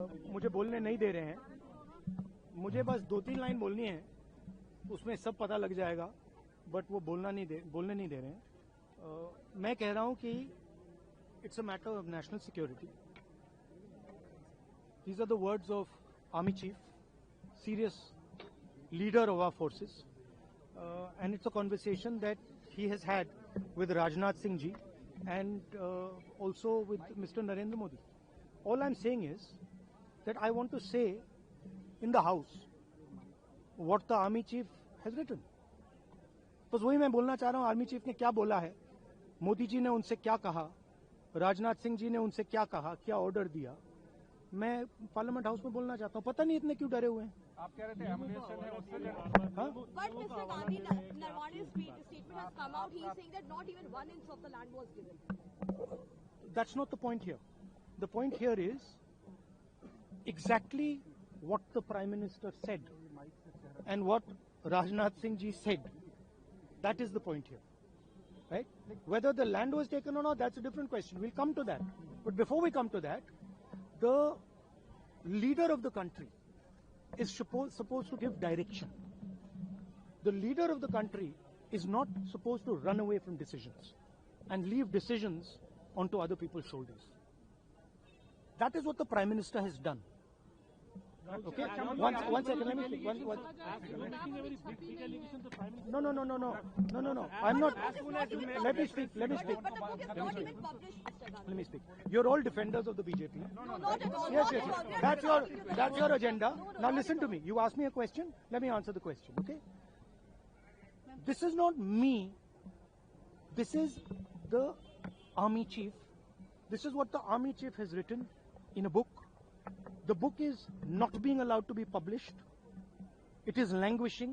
मुझे बोलने नहीं दे रहे हैं। मुझे बस 2-3 लाइन बोलनी है, उसमें सब पता लग जाएगा, बट वो बोलने नहीं दे रहे हैं। मैं कह रहा हूं कि it's a matter of national security. These are the words of army chief, serious leader of our forces, and it's a conversation that he has had with Rajnath Singh ji and also with Mr. Narendra Modi. All I'm saying is that I want to say in the House what the Army Chief has written. बस वही मैं बोलना चाह रहा हूँ, army chief ने क्या बोला है, मोदी जी ने उनसे क्या कहा, राजनाथ सिंह जी ने उनसे क्या कहा, क्या ऑर्डर दिया, मैं पार्लियामेंट हाउस में बोलना चाहता हूँ। पता नहीं इतने क्यों डरे हुए हैं। आप कह रहे थे एमुनेशन है उससे But Mr. Gandhi, Narwane's statement has come out. He is saying that not even 1 inch of the land was given. That's not the point here. The point here is exactly what the Prime Minister said and what Rajnath Singh ji said. That is the point here. Right? Whether the land was taken or not, that's a different question. We'll come to that. But before we come to that, the leader of the country is supposed to give direction. The leader of the country is not supposed to run away from decisions and leave decisions onto other people's shoulders. That is what the Prime Minister has done. Okay? One second, let me speak. No. I'm not. Let me speak. But the book is not even published, Mr. Gandhi. Let me speak. You're all defenders of the BJP. No, not at all. Yes. Not at all. That's your agenda. Now listen to me. You asked me a question. Let me answer the question. Okay? This is not me. This is the Army Chief. This is what the Army Chief has written in a book. The book is not being allowed to be published. It is languishing.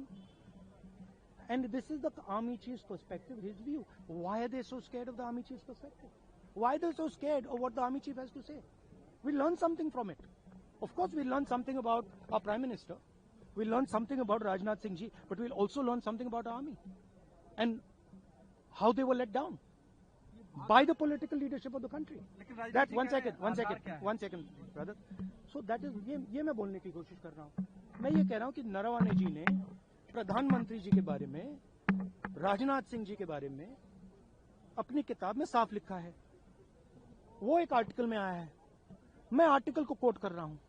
And this is the Army Chief's perspective, his view. Why are they so scared of the Army Chief's perspective? Why are they so scared of what the Army Chief has to say? We learn something from it. Of course, we learn something about our Prime Minister. We learn something about Rajnath Singh ji, but we'll also learn something about our army and how they were let down by the political leadership of the country. That one second, brother. So that is ये मैं बोलने की कोशिश कर रहा हूँ। मैं ये कह रहा हूँ कि नरवाने जी ने प्रधानमंत्री जी के बारे में, राजनाथ सिंह जी के बारे में अपनी किताब में साफ लिखा है। वो एक आर्टिकल में आया है, मैं आर्टिकल को कोट कर रहा हूँ।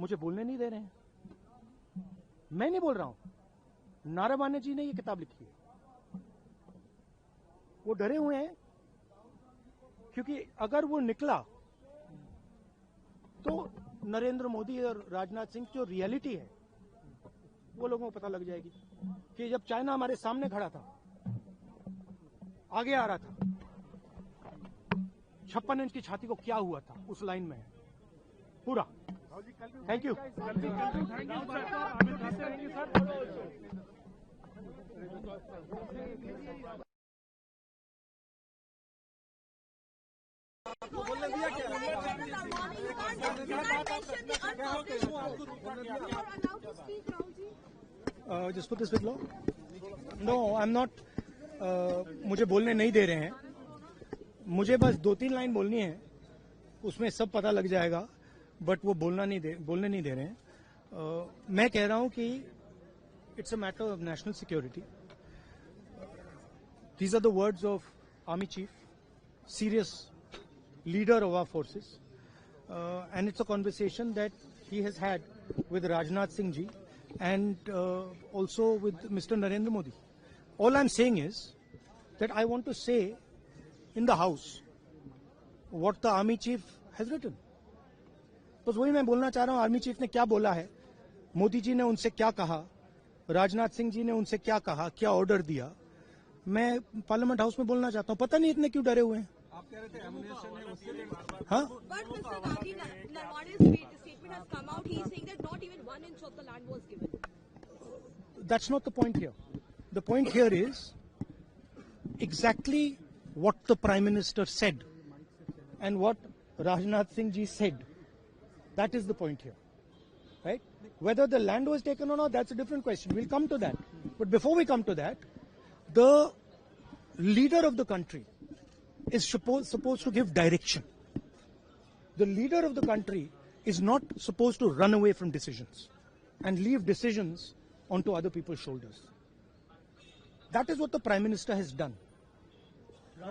मुझे बोलने नहीं दे रहे हैं। मैं नहीं बोल रहा हूं, नारावाने जी ने ये किताब लिखी है। वो डरे हुए हैं क्योंकि अगर वो निकला तो नरेंद्र मोदी और राजनाथ सिंह की जो रियलिटी है वो लोगों को पता लग जाएगी कि जब चाइना हमारे सामने खड़ा था, आगे आ रहा था, 56 इंच की छाती को क्या हुआ था उस लाइन में पूरा। Thank you. Just put this with law. No, I'm not. मुझे बोलने नहीं दे रहे हैं। मुझे बस 2-3 लाइन बोलनी है, उसमें सब पता लग जाएगा, बट वो बोलने नहीं दे रहे हैं। मैं कह रहा हूं कि it's a matter of national security. These are the words of army chief, serious leader of our forces, and it's a conversation that he has had with Rajnath Singh ji and also with Mr. Narendra Modi. All I'm saying is that I want to say in the House what the Army Chief has written. बस वही मैं बोलना चाह रहा हूँ, army chief ने क्या बोला है, मोदी जी ने उनसे क्या कहा, राजनाथ सिंह जी ने उनसे क्या कहा, क्या ऑर्डर दिया, मैं पार्लियामेंट हाउस में बोलना चाहता हूँ। पता नहीं इतने क्यों डरे हुए हैं। आप कह रहे थे एमुनेशन है उससे हाँ? But Mr. Gandhi, Narwane's statement has come out. He is saying that not even 1 inch of the land was given. That's not the point here. The point here is exactly what the Prime Minister said and what Rajnath Singh ji said. That is the point here. Right? Whether the land was taken or not, that's a different question. We'll come to that. But before we come to that, the leader of the country is supposed to give direction. The leader of the country is not supposed to run away from decisions and leave decisions onto other people's shoulders. That is what the Prime Minister has done.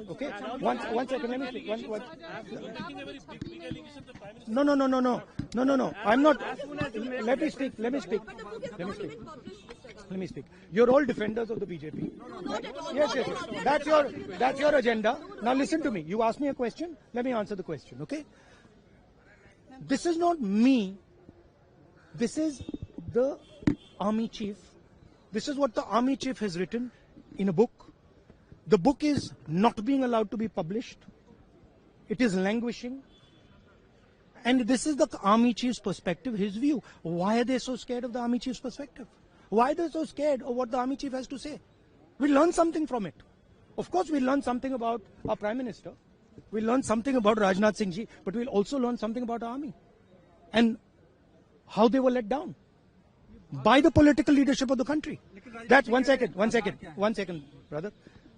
Okay? One second, let me speak. No. I'm not. Let me speak. But the book is not even published, Mr. Gandhi. Let me speak. You're all defenders of the BJP. Not at all. Yes. That's your agenda. Now listen to me. You asked me a question. Let me answer the question. Okay? This is not me. This is the army chief. This is what the army chief has written in a book. The book is not being allowed to be published. It is languishing. And this is the army chief's perspective, his view. Why are they so scared of the army chief's perspective? Why are they so scared of what the army chief has to say? We learn something from it. Of course, we learn something about our Prime Minister. We learn something about Rajnath Singh ji, but we'll also learn something about our army. And how they were let down by the political leadership of the country. That's one second, brother.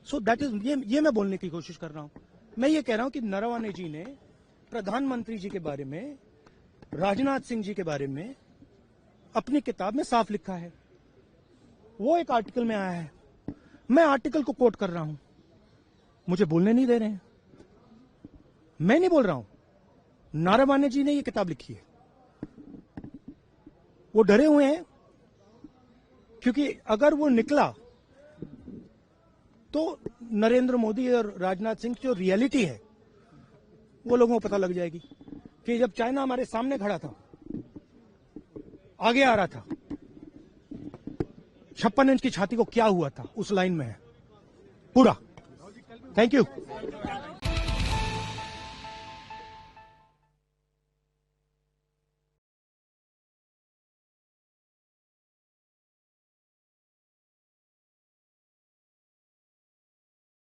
So that is ये मैं बोलने की कोशिश कर रहा हूँ. मैं ये कह रहा हूँ कि नरवणे जी ने प्रधानमंत्री जी के बारे में, राजनाथ सिंह जी के बारे में अपनी किताब में साफ लिखा है. वो एक आर्टिकल में आया है. मैं आर्टिकल को कोट कर रहा हूं. मुझे बोलने नहीं दे रहे हैं. मैं नहीं बोल रहा हूं. नरवणे जी ने ये किताब लिखी है. वो डरे हुए हैं क्योंकि अगर वो निकला तो नरेंद्र मोदी और राजनाथ सिंह की जो रियलिटी है वो लोगों को पता लग जाएगी कि जब चाइना हमारे सामने खड़ा था, आगे आ रहा था, 56 इंच की छाती को क्या हुआ था, उस लाइन में है पूरा. Thank you.